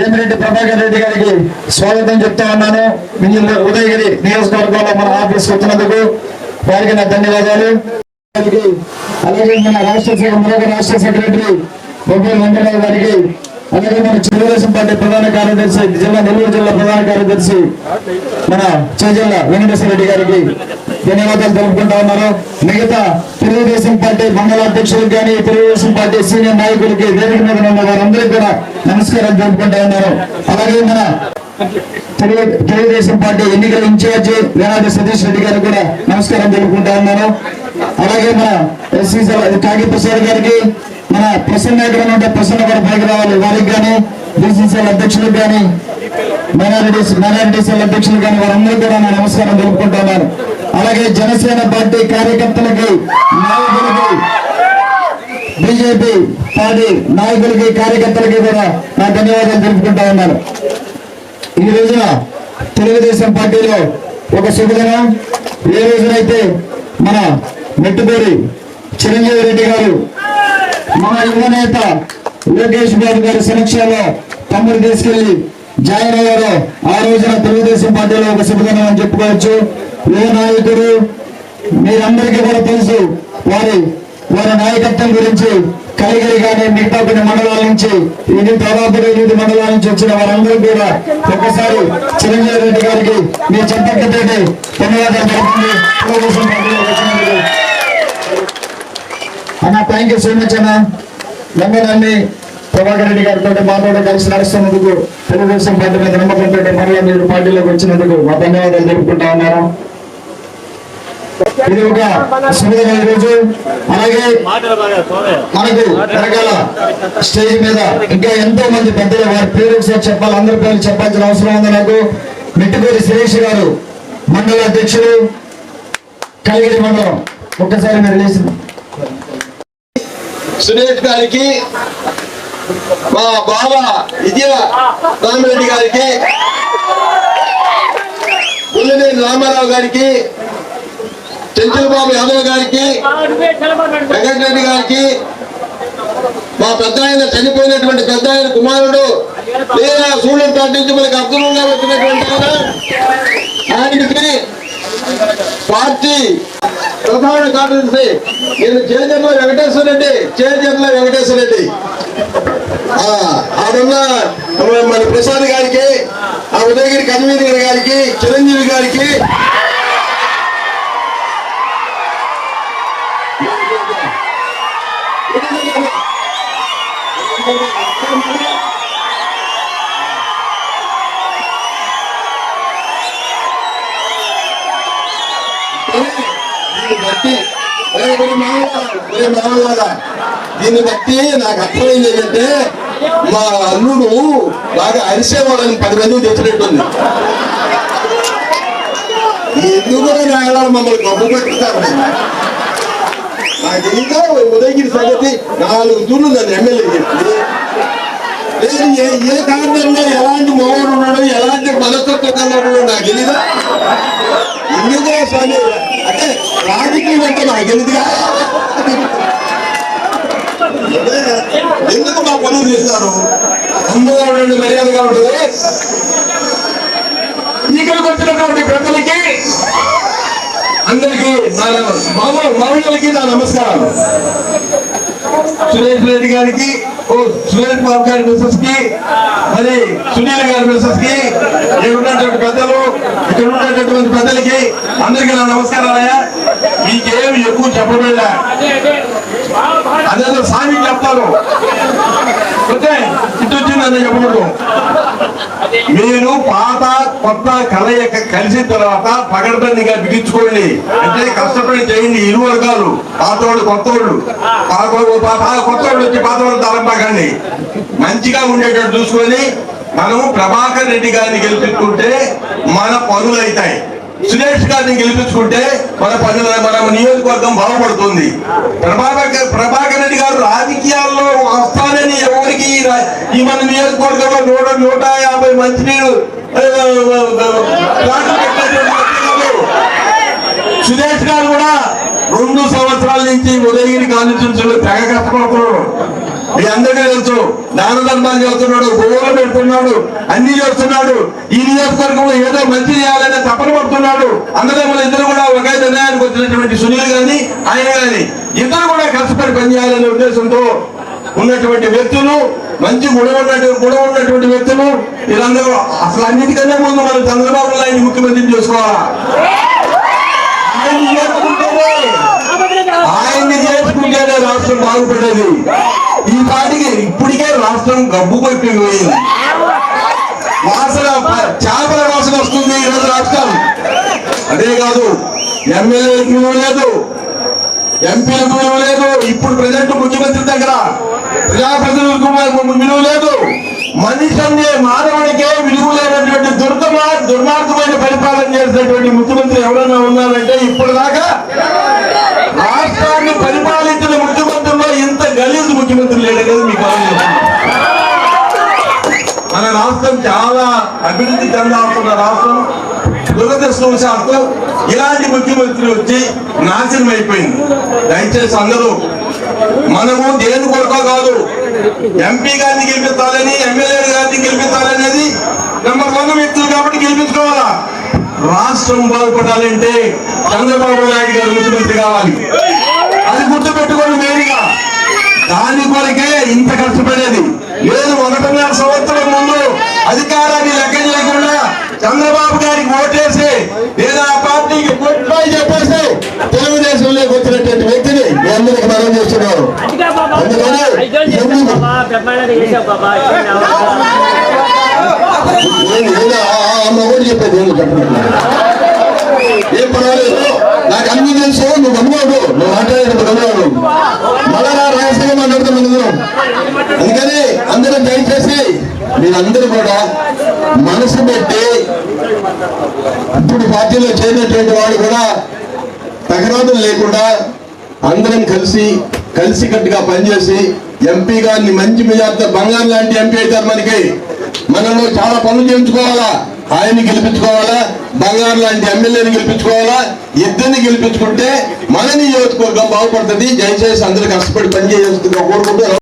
వేమిరెడ్డి ప్రభాకర్ రెడ్డి గారికి స్వాగతం చెప్తా ఉన్నాను. ఉదయగిరి నియోజకవర్గంలో మన ఆఫీస్ వచ్చినందుకు వారికి నా ధన్యవాదాలు. అలాగే మన రాష్ట్ర సెక్రటరీ బొబ్బేల వెంకటరావు గారికి, అలాగే మన తెలుగుదేశం పార్టీ ప్రధాన కార్యదర్శి నెల్లూరు జిల్లా ప్రధాన కార్యదర్శి మన చేజల్ల వెంకటేశ్వర రెడ్డి గారికి ధన్యవాదాలు తెలుపుకుంటా ఉన్నారు. మిగతా తెలుగుదేశం పార్టీ మండల అధ్యక్షులకు కానీ తెలుగుదేశం పార్టీ సీనియర్ నాయకులకి వేదిక మీద ఉన్న వారందరికీ కూడా నమస్కారం తెలుపుకుంటా ఉన్నారు. అలాగే మన తెలుగుదేశం పార్టీ ఎన్నికల ఇన్ఛార్జి వేనాది సతీష్ రెడ్డి గారికి కూడా నమస్కారం తెలుపుకుంటా ఉన్నాను. అలాగే మన ఎస్సీ కాగి ప్రసాద్ గారికి, మన ప్రసన్న ఉంటే ప్రసన్న కూడా పైకి రావాలి, వారికి కానీ బీసీసీఎల్ అధ్యక్షులకు కానీ మైనారిటీ సెల్ అధ్యక్షులకు కానీ వారందరికీ కూడా నా నమస్కారం తెలుపుకుంటున్నాను. అలాగే జనసేన పార్టీ కార్యకర్తలకి, నాయకులకి, బీజేపీ పార్టీ నాయకులకి, కార్యకర్తలకి కూడా నా ధన్యవాదాలు తెలుపుకుంటా ఉన్నాను. ఈ రోజున తెలుగుదేశం పార్టీలో ఒక శుభదినం. ఏ రోజునైతే మన మెట్టుపూరి చిరంజీవి రెడ్డి గారు మన యువ నేత లోకేష్ బాబు గారి సమక్షంలో తమ్ముడు తీసుకెళ్లి జాయిన్ అయ్యారో ఆ రోజున తెలుగుదేశం పార్టీలో ఒక శుభదినం అని చెప్పుకోవచ్చు. యువ నాయకుడు మీరందరికీ కూడా తెలుసు. వారి నాయకత్వం గురించి కలిగిరి కానీ మిగతా కొన్ని మండలాల నుంచి, దాదాపు 8 మండలాల నుంచి వచ్చిన వారందరూ కూడా ఒక్కసారి చిరంజీవి రెడ్డి గారికి మీ చెప్పకతోటి ధన్యవాదాలు తెలుపుతుంది. తెలుగుదేశం పార్టీలో వచ్చినందుకు అన్న, థ్యాంక్ యూ సో మచ్ అన్న. నమ్మకాన్ని ప్రభాకర్ రెడ్డి గారితో మాతో కలిసి నడుస్తున్నందుకు, తెలుగుదేశం పార్టీ మీద నమ్మకంతో మరలా మీరు పార్టీలోకి వచ్చినందుకు మా ధన్యవాదాలు తెలుపుకుంటా ఉన్నాను. ఇది ఒక శుభదిన రోజు. అలాగే మనకు వెనకాల స్టేజ్ మీద ఇంకా ఎంతో మంది పెద్దలు, వారి పేరు ఒకసారి చెప్పాలి, అందరి పేర్లు చెప్పాల్సిన అవసరం ఉంది నాకు. మెట్టుపూరి సురేష్ గారు మండల అధ్యక్షుడు, కలిగిరి మండలం. ఒక్కసారి మీరు లేచింది. సురేష్ గారికి, మా బాబా విజయ రామిరెడ్డి గారికి, గుల్లనేని రామారావు గారికి, చెంచులబాబు యాదవ్ గారికి, వెంకటరెడ్డి గారికి, మా పెద్ద ఆయన చనిపోయినటువంటి పెద్ద ఆయన కుమారుడు లేదా సూళ్ళం పాటించి మనకి అర్థంగా వచ్చినటువంటి ఆయనకి పార్టీ ప్రధాన కార్యదర్శి నేను చేజర్ల వెంకటేశ్వర రెడ్డి ఆడున్న మన ప్రసాద్ గారికి, ఆ ఉదయగిరి కన్వీనర్ గారికి, చిరంజీవి గారికి, దీన్ని బట్టి నాకు అర్థమైంది ఏంటంటే మా అల్లుడు బాగా అరిసేవాళ్ళని 10 మంది తెచ్చినట్టుంది. ఎందుకు నాయనాలు మమ్మల్ని గొప్ప పెట్టుతారు. నాకు ఇంకా ఉదయగిరి సంగతి 4 తూర్లు నన్ను ఎమ్మెల్యే చెప్పి లేదు, ఏ కారణంగా ఎలాంటి మొగడు ఉన్నాడు, ఎలాంటి మనస్తత్వం కన్నాడు నాకు తెలీదా. ఎందుకు స్వామి అంటే రాజకీయం అంటే నాకు తెలియదుగా. ఎందుకు మా పనులు చేస్తారు అందరూ మర్యాదగా ఉంటుంది. ఇక్కడికి వచ్చినటువంటి ప్రజలకి అందరికీ మహిళలకి నా నమస్కారం. సురేష్ రెడ్డి గారికి, సురేష్ బాబు గారి మిసెస్ కి, మరి సునీల్ గారి మిసెస్ కి, ఇక్కడ ఉన్నటువంటి పెద్దలు, ఇక్కడ ఉన్నటువంటి పెద్దలకి అందరికీ నా నమస్కారాలయ్యా. మీకేమి ఎక్కువ చెప్పబడ్డా అదేదో సామి చెప్తాను అయితే ఇటు వచ్చిందని చెప్పకూడదు. మీరు పాత కొత్త కలయిక కలిసిన తర్వాత పగడబందిగా బిగించుకోండి. అంటే కష్టపడి చేయండి. ఇరు వర్గాలు, పాతోళ్ళు కొత్తోళ్ళు, కొత్తోళ్ళు వచ్చి పాతోళ్ళు తలంపాకండి. మంచిగా ఉండేటట్టు చూసుకొని మనం ప్రభాకర్ రెడ్డి గారిని గెలిపించుకుంటే మన పనులు అవుతాయి. సురేష్ గారిని గెలిపించుకుంటే మన నియోజకవర్గం బాగుపడుతుంది. ప్రభాకర్ రెడ్డి గారు రాజకీయాల్లో వస్తానని ఎవరికి ఈ మన నియోజకవర్గంలో 150 మంచినీళ్ళు సురేష్ గారు కూడా 2 సంవత్సరాల నుంచి ఉదయగిరి కాన్స్టిట్యూన్సీలో తెగ కష్టపడుతున్నాడు. మీ అందరికీ తెలుసు, దాన ధర్మాలు చేస్తున్నాడు, గోవులు పెడుతున్నాడు, అన్ని చేస్తున్నాడు. ఈ నియోజకవర్గంలో ఏదో మంచి చేయాలనే తపన పడుతున్నాడు. అందరూ ఇద్దరు కూడా ఒకే నిర్ణయానికి వచ్చినటువంటి సునీల్ గాని ఆయన గాని ఇద్దరు కూడా కష్టపడి పనిచేయాలనే ఉద్దేశంతో ఉన్నటువంటి వ్యక్తులు, మంచి గుణం ఉన్నటువంటి వ్యక్తులు వీళ్ళందరూ. అసలు అన్నిటికన్నా ముందు మనం చంద్రబాబు నాయుడు ముఖ్యమంత్రిని చేసుకోవాలా. ఆయన్ని చేసుకుంటేనే రాష్ట్రం బాగుపడేది. ఈ పాటికి ఇప్పటికే రాష్ట్రం గబ్బు పట్టిపోయింది. వాసన, చేపల వాసన వస్తుంది ఈరోజు రాష్ట్రం. అదే కాదు, ఎమ్మెల్యేలకు విలువ లేదు, ఎంపీలకు విలువ లేదు. ఇప్పుడు ప్రజెంట్ ముఖ్యమంత్రి దగ్గర ప్రజాప్రతినిధులకు విలువ లేదు. మనిషి అనే మానవుడికే విలువ లేనటువంటి దుర్మార్గమైన పరిపాలన చేసినటువంటి ముఖ్యమంత్రి ఎవరైనా ఉన్నారంటే ఇప్పుడు దాకా రాష్ట్రాన్ని పరిపాలించిన ముఖ్యమంత్రిలో ఇంత గలీజు ముఖ్యమంత్రి లేడు కదా మీకు. మన రాష్ట్రం చాలా అభివృద్ధి చెందాల్సిన రాష్ట్రం. దురదృష్టవశాత్తు ఇలాంటి ముఖ్యమంత్రి వచ్చి నాశనం అయిపోయింది. దయచేసి అందరూ మనము దేని కొరకో కాదు, ఎంపీ గారిని గెలిపించాలని, ఎమ్మెల్యే గారిని గెలిపించాలనేది నెంబర్ 1 వ్యక్తులు కాబట్టి గెలిపించుకోవాలా. రాష్ట్రం బాగుపడాలంటే చంద్రబాబు నాయుడు గారు ముఖ్యమంత్రి కావాలి. అది గుర్తుపెట్టుకోండి మెయిన్గా. దాని కొరకే ఇంత కష్టపడేది లేదు. 1.5 సంవత్సరం ముందు అధికారాన్ని లెక్క చేయకుండా చంద్రబాబు గారికి ఓటేసి లేదా ఆ పార్టీకి గుడ్ బై చెప్పేసి తెలుగుదేశంలోకి వచ్చినటువంటి వ్యక్తిని మీ అందరికి మనం చేస్తున్నారు. అందుకని మొగడు చెప్పేది ఏం పర్వాలేదు, నాకు అన్ని తెలుసు, నువ్వు గమనాడు, నువ్వు మాట్లాడేటప్పుడు గమనాడు, మళ్ళా రహస్యంగా మాట్లాడుతున్నాను. అందుకని అందరూ దయచేసి మీరందరూ కూడా మనసు పెట్టి, ఇప్పుడు పార్టీలో చేరినటువంటి వాడు కూడా తగరాదులు లేకుండా అందరం కలిసికట్టుగా పనిచేసి ఎంపీ గారిని మంచి మెజార్టీ, బంగారు లాంటి ఎంపీ అవుతారు. మనలో చాలా పనులు చేయించుకోవాలా. ఆయన్ని గెలిపించుకోవాలా, బంగారు లాంటి ఎమ్మెల్యేని గెలిపించుకోవాలా. ఇద్దరిని గెలిపించుకుంటే మన నియోజకవర్గం బాగుపడుతుంది. దయచేసి అందరూ కష్టపడి పనిచేయాల్సిందిగా కోరుకుంటూ